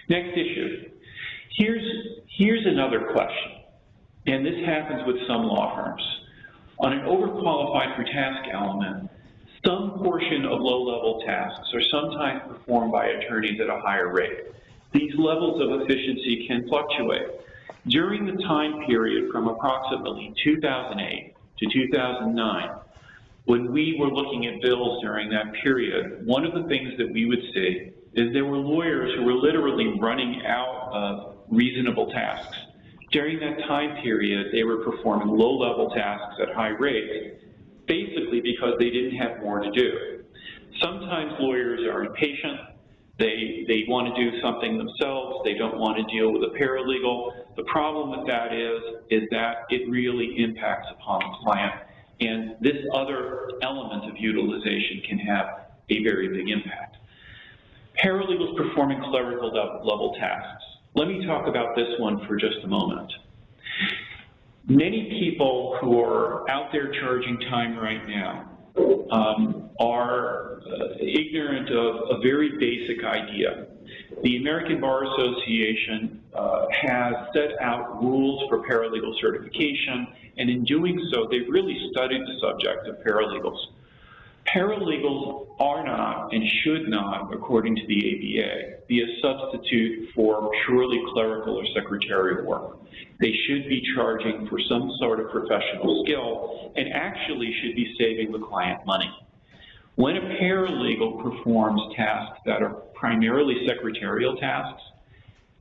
Next issue. Here's another question, and this happens with some law firms. On an overqualified for task element, some portion of low-level tasks are sometimes performed by attorneys at a higher rate. These levels of efficiency can fluctuate. During the time period from approximately 2008 to 2009, when we were looking at bills during that period, one of the things that we would see is there were lawyers who were literally running out of reasonable tasks. During that time period, they were performing low-level tasks at high rates, basically because they didn't have more to do. Sometimes lawyers are impatient. They want to do something themselves. They don't want to deal with a paralegal. The problem with that is that it really impacts upon the client, and this other element of utilization can have a very big impact. Paralegals performing clerical level tasks. Let me talk about this one for just a moment. Many people who are out there charging time right now are ignorant of a very basic idea. The American Bar Association has set out rules for paralegal certification, and in doing so, they've really studied the subject of paralegals. Paralegals are not and should not, according to the ABA, be a substitute for purely clerical or secretarial work. They should be charging for some sort of professional skill and actually should be saving the client money. When a paralegal performs tasks that are primarily secretarial tasks,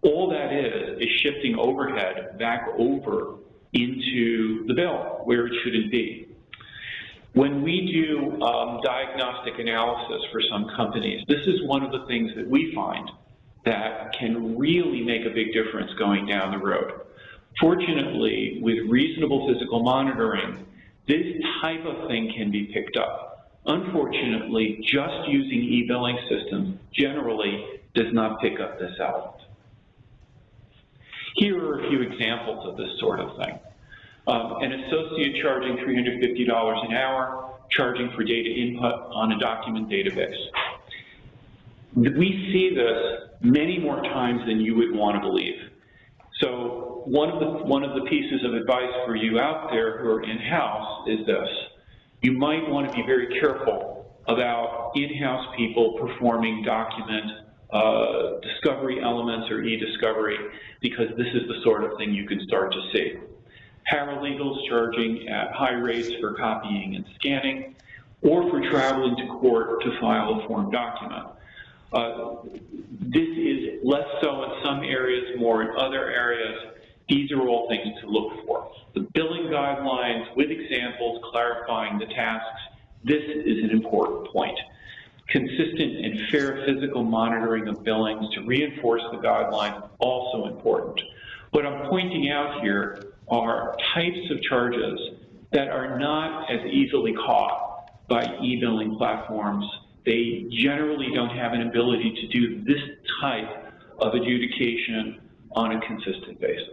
all that is shifting overhead back over into the bill where it shouldn't be. When we do diagnostic analysis for some companies, this is one of the things that we find that can really make a big difference going down the road. Fortunately, with reasonable physical monitoring, this type of thing can be picked up. Unfortunately, just using e-billing systems generally does not pick up this element. Here are a few examples of this sort of thing. An associate charging $350 an hour, charging for data input on a document database. We see this many more times than you would want to believe. So one of the pieces of advice for you out there who are in-house is this. You might want to be very careful about in-house people performing document discovery elements or e-discovery, because this is the sort of thing you can start to see. Paralegals charging at high rates for copying and scanning, or for traveling to court to file a form document. This is less so in some areas, more in other areas. These are all things to look for. The billing guidelines with examples clarifying the tasks, this is an important point. Consistent and fair physical monitoring of billings to reinforce the guidelines, also important. What I'm pointing out here are types of charges that are not as easily caught by e-billing platforms. They generally don't have an ability to do this type of adjudication on a consistent basis.